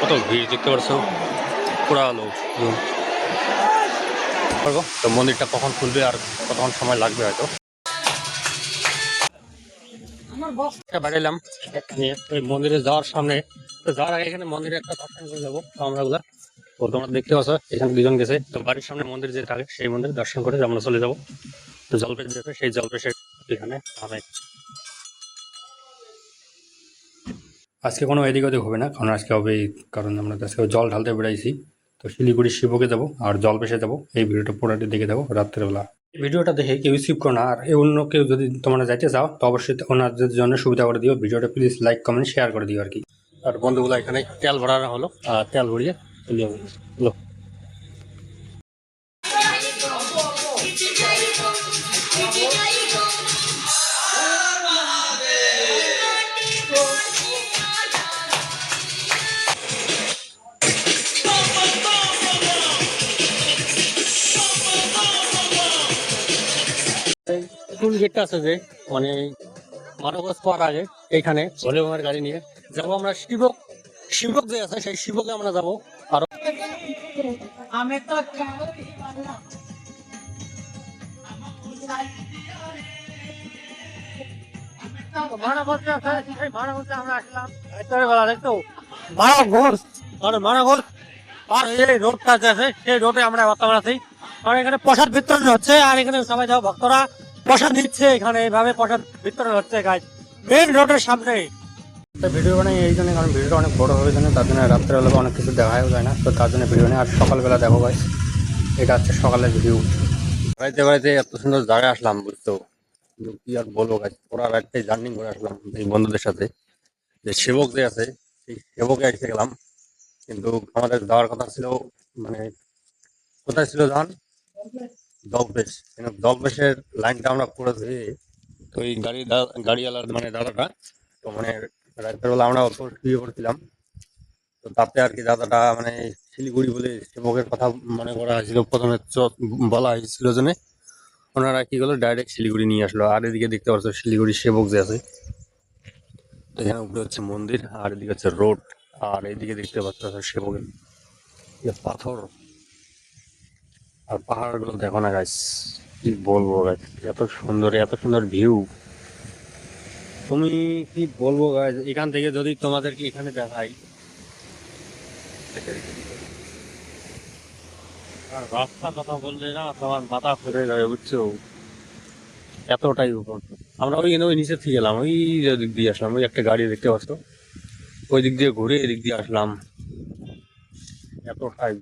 কত ভিড় দেখতে পাচ্ছ, পুরা লোক। তো মন্দিরটা কখন খুলবে আর কতক্ষণ সময় লাগবে হয়তো। বেড়াইলাম নিয়ে ওই মন্দিরে যাওয়ার সামনে, তো যাওয়ার আগে এখানে মন্দিরে একটা দর্শন করে যাবো আমরা গুলা। তো তোমরা দেখতে পাচ্ছ এখানে দুজন গেছে, তো বাড়ির সামনে মন্দির যে থাকে সেই মন্দিরে দর্শন করে আমরা চলে যাবো। তো জলপেশ যেতে সেই জলপেশের এখানে অনেক আজকে কোনো এদিক ওদিক হবে না, কারণ আজকে হবে কারণ আমরা আজকে জল ঢালতে বেড়াইছি। তো শিলিগুড়ি শিবকে যাবো আর জলপেশে যাবো, এই ভিডিওটা পুরোটি দেখে দেবো রাত্রেবেলা। ভিডিওটা দেখে কেউ স্কিপ করো না, আর অন্য কেউ যদি তোমরা যাইতে চাও তো অবশ্যই ওনাদের জন্য সুবিধা করে দিও, ভিডিওটা প্লিজ লাইক কমেন্ট শেয়ার করে দিও আর কি। আর বন্ধুগুলো এখানে তেল ভরানো হলো, আর তেল ভরিয়ে চলে যাবো। টুল গেটটা আছে যে মানে মানবগঞ্জ পাওয়ার আগে এইখানে ভলিবমের গাড়ি নিয়ে যাবো আমরা শিবক। শিবক যে আছে সেই শিবকে আমরা যাবো। আর রোডটা আছে সেই রোডে আমরা বর্তমান আছি। আর এখানে প্রসাদ বিতরণ হচ্ছে, আর এখানে সবাই যাও ভক্তরা প্রসাদ নিচ্ছে, এখানে এইভাবে প্রসাদ বিতরণ হচ্ছে গাছ মেন রোডের সামনে। ভিডিও বানাই এই জন্য, কারণ ভিডিওটা অনেক বড় হবে জন্য, তার জন্য রাত্রেবেলা অনেক কিছু দেখাও যায় না, তো তার জন্য ভিডিও নেই। আর সকালবেলা দেখো ভাই, এটা হচ্ছে সকালের ভিডিও। বাড়িতে বাড়িতে এত সুন্দর জায়গায় আসলাম বুঝতো, কি আর বলবো গাছ, ওরা রাত্রে জার্নি করে আসলাম এই বন্ধুদের সাথে। যে সেবক যে আছে সেই সেবকে এসে গেলাম, কিন্তু আমাদের যাওয়ার কথা ছিল মানে কোথায় ছিল জান, জলপেশ। কিন্তু জলপেশের লাইনটা আমরা পুরো ধুয়ে, তো এই গাড়িওয়ালার মানে দাদাটা, তো মানে রাতের বেলা আমরা অল্প শুয়ে পড়ছিলাম। তো তাতে আর কি দাদাটা মানে শিলিগুড়ি বলে সেবকের কথা মনে করা হয়েছিল প্রথমে, বলা হয়েছিল জন্য ওনারা কি করলো ডাইরেক্ট শিলিগুড়ি নিয়ে আসলো। আর এদিকে দেখতে পাচ্ছ শিলিগুড়ি সেবক যে আছে, তো এখানে উপরে হচ্ছে মন্দির আর এদিকে হচ্ছে রোড। আর এইদিকে দেখতে পাচ্ছ সেবকের পাথর আর পাহাড় গুলো দেখো না গাইস, কি বলবো গাইস, এত সুন্দর এত সুন্দর ভিউ। তুমি কি বলবো গাইস, এখান থেকে যদি তোমাদেরকে এখানে দেখাই, আর রাস্তার কথা বললে না তোমার মাথা ঘুরে যাবে বুঝছো, এতটাই উপর। আমরা ওই নিচে থেকে গেলাম, ওই দিক দিয়ে আসলাম, ওই একটা গাড়ি দেখতে পাচ্ছ, ওই দিক দিয়ে ঘুরে এদিক দিয়ে আসলাম। এতটাই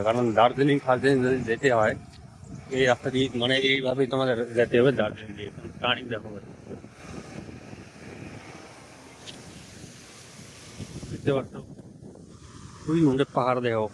কারণ দার্জিলিং ফার্জিলিং যদি যেতে হয় এই রাস্তা দিয়ে, মানে এইভাবেই তোমাদের যেতে হবে দার্জিলিং দিয়ে। গাড়ি দেখো বুঝতে পারছো, ওই মধ্যে পাহাড় দেখো।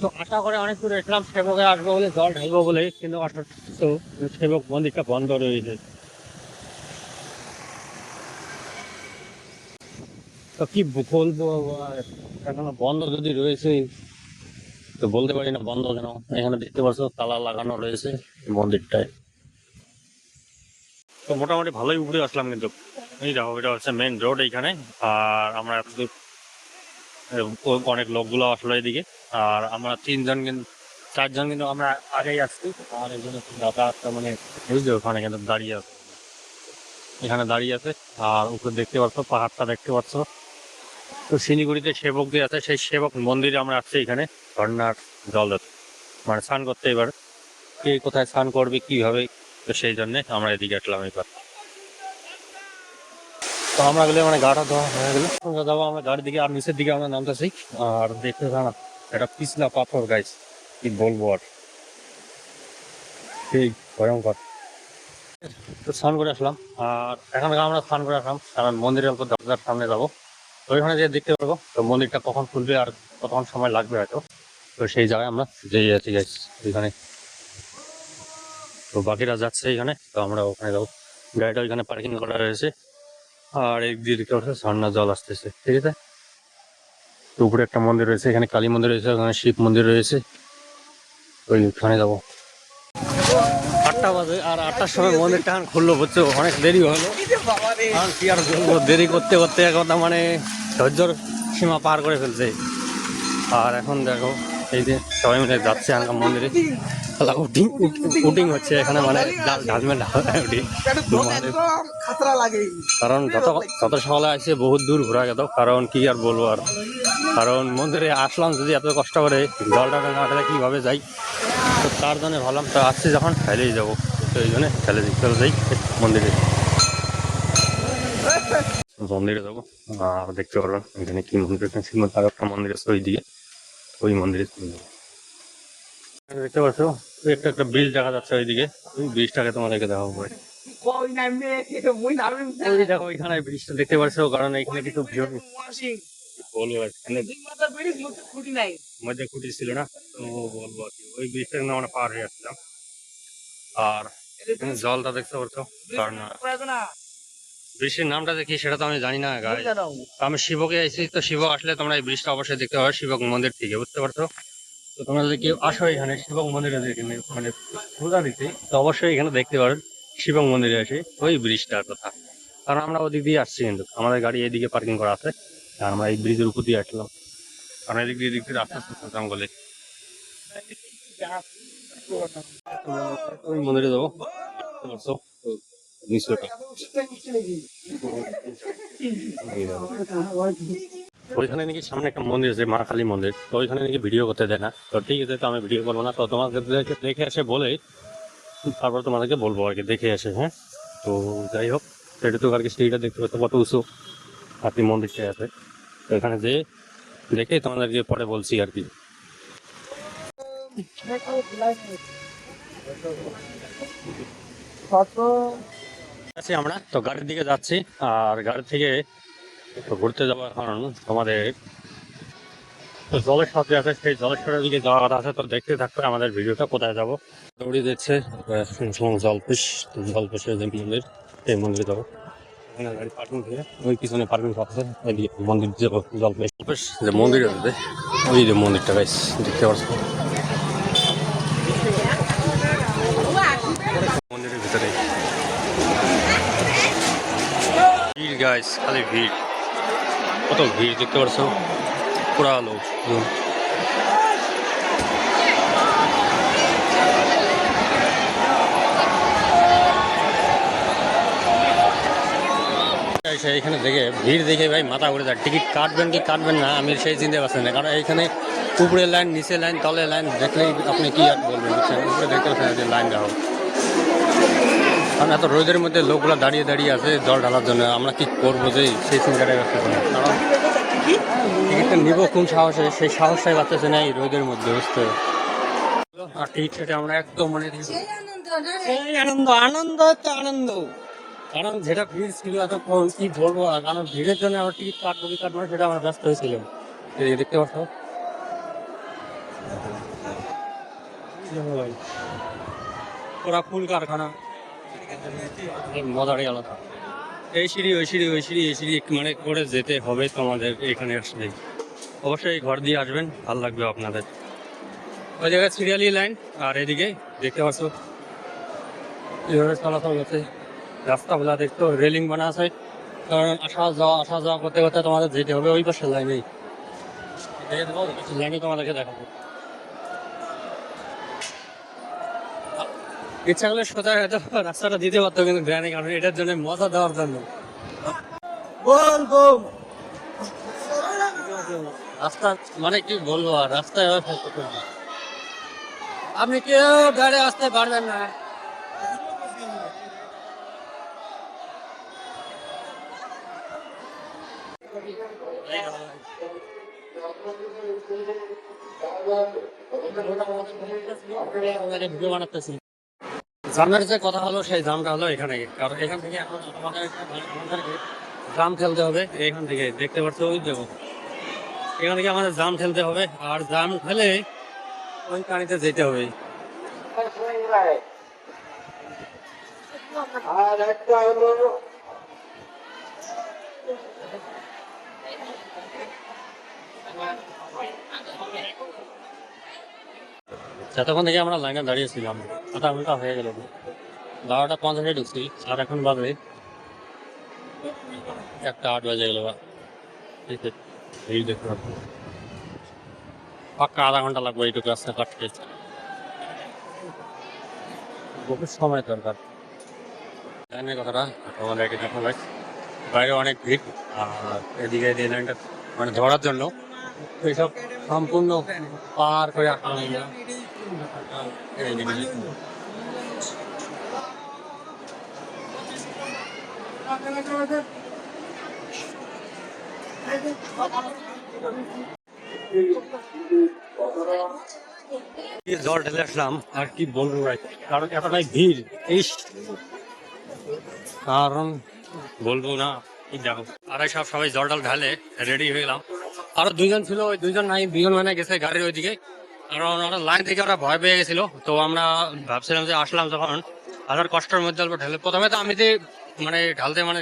তো আশা করে অনেক দূরে এসলাম সেবকে আসবো বলে, জল ঢালবো বলে, কিন্তু তো সেবক মন্দিরটা বন্ধ রয়েছে। তো কি বলবো, এখনো বন্ধ যদি রয়েছে তো বলতে পারি না বন্ধ কেন। এখানে দেখতে পাচ্ছ তালা লাগানো রয়েছে মন্দিরটায়। তো মোটামুটি ভালোই উপরে আসলাম, কিন্তু এই দেখো এটা হচ্ছে মেন রোড এইখানে। আর আমরা এতদূর অনেক লোকগুলো আসলো এদিকে, আর আমরা তিনজন কিন্তু চারজন কিন্তু আমরা আগেই আসছি। আর একজন যাতায়াতটা মানে বুঝলে ওখানে কিন্তু দাঁড়িয়ে আছে, এখানে দাঁড়িয়ে আছে। আর উপরে দেখতে পাচ্ছ পাহাড়টা দেখতে পাচ্ছ। তো শিলিগুড়িতে সেবক যে আছে সেই সেবক মন্দিরে আমরা আসছি, এখানে ঝর্ণার জল মানে স্নান করতে। এবার কে কোথায় স্নান করবে কিভাবে, তো সেই জন্য আমরা এদিকে আসলাম এবার। তো আমরা গেলে মানে গাটা ধোয়া হয়ে গেলে যাবো আমরা গাড়ির দিকে, আর নিচের দিকে আমরা নামতেছি। আর দেখতে না এটা পিছলা পাথর গাইস, কি বলবো আর, সেই ভয়ঙ্কর। তো স্নান করে আসলাম, আর এখন আমরা স্নান করে আসলাম কারণ মন্দিরের অল্প দরজার সামনে যাবো। তো ওইখানে যে দেখতে পারবো তো মন্দিরটা কখন খুলবে আর কতক্ষণ সময় লাগবে হয়তো, তো সেই জায়গায় আমরা যেয়ে যাচ্ছি গাইস ওইখানে। তো বাকিরা যাচ্ছে এখানে, তো আমরা ওখানে যাবো। গাড়িটা ওইখানে পার্কিং করা রয়েছে, আর এক দিয়ে দেখতে পাচ্ছি ঝর্ণা জল আসতেছে, ঠিক আছে। তো উপরে একটা মন্দির রয়েছে, এখানে কালী মন্দির রয়েছে, ওখানে শিব মন্দির রয়েছে, ওইখানে যাবো। 8টা বাজে, আর 8টার সময় মন্দিরটা এখন খুললো, বুঝছো, অনেক দেরি হলো। কারণ কি আর বলবো, দেরি করতে করতে এক কথা মানে ধৈর্যর সীমা পার করে ফেলছে। আর এখন দেখো এই যে সবাই মিলে যাচ্ছে আঙ্কা মন্দিরে, উটিং হচ্ছে এখানে, মানে ঢালমেল কারণ যত সকালে আসছে বহুত দূর ঘোরা গেল। কারণ কি আর বলবো, আর কারণ মন্দিরে আসলাম যদি এত কষ্ট করে জলটা না কিভাবে যাই, তো তার জন্য ভাবলাম তো আসছি যখন ফেলেই যাবো, তো এই জন্য ফেলে যাই মন্দিরে। মন্দিরে যাবো আর দেখতে পারলাম এখানে কি মন্দির, একটা মন্দির আছে ওই দিকে, ওই মন্দিরে দেখতে পাচ্ছ একটা ব্রিজ দেখা যাচ্ছে ওইদিকে, ওই ব্রিজটাকে তোমাদেরকে দেখাবো পরে। দেখো ওইখানে ব্রিজটা দেখতে পাচ্ছ, কারণ এখানে কিছু বলবো মধ্যে খুঁটি ছিল না, তো বলবো আর কি ওই ব্রিজটা কিন্তু আমরা পার হয়ে আসছিলাম। আর জলটা দেখতে পাচ্ছ, কারণ ব্রিজের নামটা দেখি সেটা তো আমি জানি না গাইস। আমি শিবকে আইছি, তো শিব আসলে তোমরা এই ব্রিজটা অবশ্যই দেখতে পাবে শিবক মন্দির থেকে, বুঝতে পারছো। তো তোমরা যদি কেউ আসো এখানে শিবক মন্দিরে মানে পূজা দিতে, তো অবশ্যই এখানে দেখতে পারেন শিবক মন্দিরে আসে ওই ব্রিজটার কথা। কারণ আমরা ওদিক দিয়ে আসছি, কিন্তু আমাদের গাড়ি এইদিকে পার্কিং করা আছে, আর আমরা এই ব্রিজের উপর দিয়ে আসলাম, কারণ এদিক দিয়ে রাস্তা শুনতাম বলে। ওই মন্দিরে যাবো, ওইখানে নাকি সামনে একটা মন্দির আছে, মা কালী মন্দির, তো ওইখানে নাকি ভিডিও করতে দেয় না। তো ঠিক আছে, তো আমি ভিডিও করবো না, তো তোমাদের দেখে আসে বলে তারপর তোমাদেরকে বলবো আর কি, দেখে আসে। হ্যাঁ, তো যাই হোক, সেটা তো আর কি সিঁড়িটা দেখতে পাচ্ছ কত উঁচু, আর কি মন্দিরটা আছে, তো এখানে যে দেখে তোমাদেরকে পরে বলছি আর কি। আমরা তো গাড়ির দিকে যাচ্ছি, আর গাড়ি থেকে ঘুরতে যাবো এখন তোমাদের জলেশ্বর আছে, সেই জলেশ্বরের দিকে যাওয়ার কথা আছে। তো দেখতে থাকবে আমাদের ভিডিওটা, কোথায় যাবো দৌড়িয়ে দিচ্ছে জলপেশের যে মন্দির, সেই মন্দিরে যাবো। এখানে গাড়ি পার্কিং করে ওই পিছনে পার্কিং করছে, এদিকে মন্দির যাবো। জলপেশ যে মন্দির আছে, ওই যে মন্দিরটা গাইস দেখতে পাচ্ছ মন্দিরের ভিতরে। ভিড় গাইস, খালি ভিড়, কত ভিড় দেখতে পাচ্ছ, পুরা লোক। এখানে দেখে ভিড় দেখে ভাই মাথা ঘুরে যায়, টিকিট কাটবেন কি কাটবেন না আমি সেই চিনতে পারছেন না। কারণ এইখানে উপরে লাইন, নিচে লাইন, তলে লাইন, দেখলেই আপনি কি আর বলবেন, বুঝছেন। উপরে দেখতে পাচ্ছেন যে লাইন দেওয়া, কারণ এত রোদের মধ্যে লোকগুলো দাঁড়িয়ে দাঁড়িয়ে আছে জল ঢালার জন্য। আমরা কি করবো যে সেই চিন্তাটাই পাচ্ছি না, কারণ টিকিটটা নিব কোন সাহসে, সেই সাহসটাই পাচ্ছেছে না এই রোদের মধ্যে, বুঝতে। আর টিকিট কেটে আমরা একদম মানে আনন্দ আনন্দ হচ্ছে আনন্দ, কারণ যেটা ভিড় ছিল এতক্ষণ কি বলবো, কারণ ভিড়ের জন্য আমরা টিকিট কাটবো কি কাটবো সেটা আমরা ব্যস্ত হয়েছিলাম। দেখতে পাচ্ছ ওরা ফুল কারখানা, মজারই আলাদা। এই সিঁড়ি ওই সিঁড়ি ওই সিঁড়ি এই সিঁড়ি মানে করে যেতে হবে তোমাদের এখানে আসলে। অবশ্যই ঘর দিয়ে আসবেন, ভালো লাগবে আপনাদের। ওই জায়গায় সিরিয়ালি লাইন, আর এদিকে দেখতে পাচ্ছ এইভাবে চলাচল করছে। রাস্তাগুলা দেখতো রেলিং বানা আছে, কারণ আসা যাওয়া করতে করতে তোমাদের যেতে হবে ওই পাশে লাইনেই। লাইনে তোমাদেরকে দেখাবো, ইচ্ছা করলে সোজা হয়তো রাস্তাটা দিতে পারতো, কিন্তু দেয়নি, কারণ এটার জন্য মজা দেওয়ার জন্য। রাস্তা মানে কি বলবো, আর রাস্তায় আপনি কেউ গাড়ি আসতে পারবেন না। জামের যে কথা হলো, সেই জামটা হলো এখানে, কারণ এখান থেকে এখন আমাদেরকে জাম ফেলতে হবে। এখান থেকে দেখতে পাচ্ছ ওই দেখো, এখান থেকে আমাদের জাম ফেলতে হবে, আর জাম ফেলে ওই পানিতে যেতে হবে। আর একটা হলো তখন থেকে আমরা লাইনে দাঁড়িয়েছিলাম, আধা ঘন্টা হয়ে গেল। 12:50 ঢুকছি আর এখন বাজে 1:08 বাজে গেল। পাক্কা আধা ঘন্টা লাগবে এইটুকু রাস্তা কাটতে, বহু সময় দরকার। জানেন কথাটা আমাদের এখন বাইরে অনেক ভিড়, আর এদিকে এই লাইনটা মানে ধরার জন্য এইসব সম্পূর্ণ পার করে জল ঢেলে আসলাম। আর কি বলবো ভাই, কারণ এতটাই ভিড় এই কারণ বলবো না কি দেখো। আর সবাই জল টল ঢালে রেডি হয়ে গেলাম। আরো দুইজন ছিল, ওই দুইজন নাই, দুজন মানে গেছে গাড়ির ওইদিকে, কারণ ওরা লাইন থেকে ওরা ভয় পেয়ে গেছিল। তো আমরা ভাবছিলাম যে আসলাম যখন আসার কষ্টের মধ্যে অল্প ঢেলে, প্রথমে তো আমি যে মানে ঢালতে মানে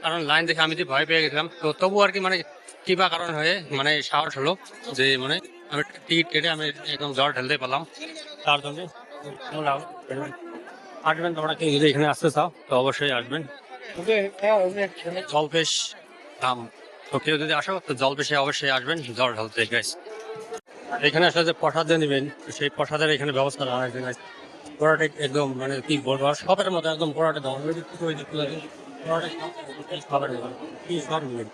কারণ লাইন দেখে আমি যে ভয় পেয়ে গেছিলাম। তো তবু আর কি মানে কি বা কারণ হয়ে মানে সাহস হলো যে মানে আমি টিকিট কেটে আমি একদম জল ঢেলতে পারলাম। তার জন্য আসবেন তোমরা, কেউ যদি এখানে আসতে চাও তো অবশ্যই আসবেন। জলপেশ দাম, তো কেউ যদি আসো তো জলপেশে অবশ্যই আসবেন জল ঢালতে গাইস। এখানে আসলে যে প্রসাদ দিয়ে নেবেন সেই প্রসাদের এখানে ব্যবস্থা করা হয়েছে গাইস। পোড়াটা একদম মানে কি বলবো, আর সবের মতো একদম পোড়াটা দাম কি সব নেবেন।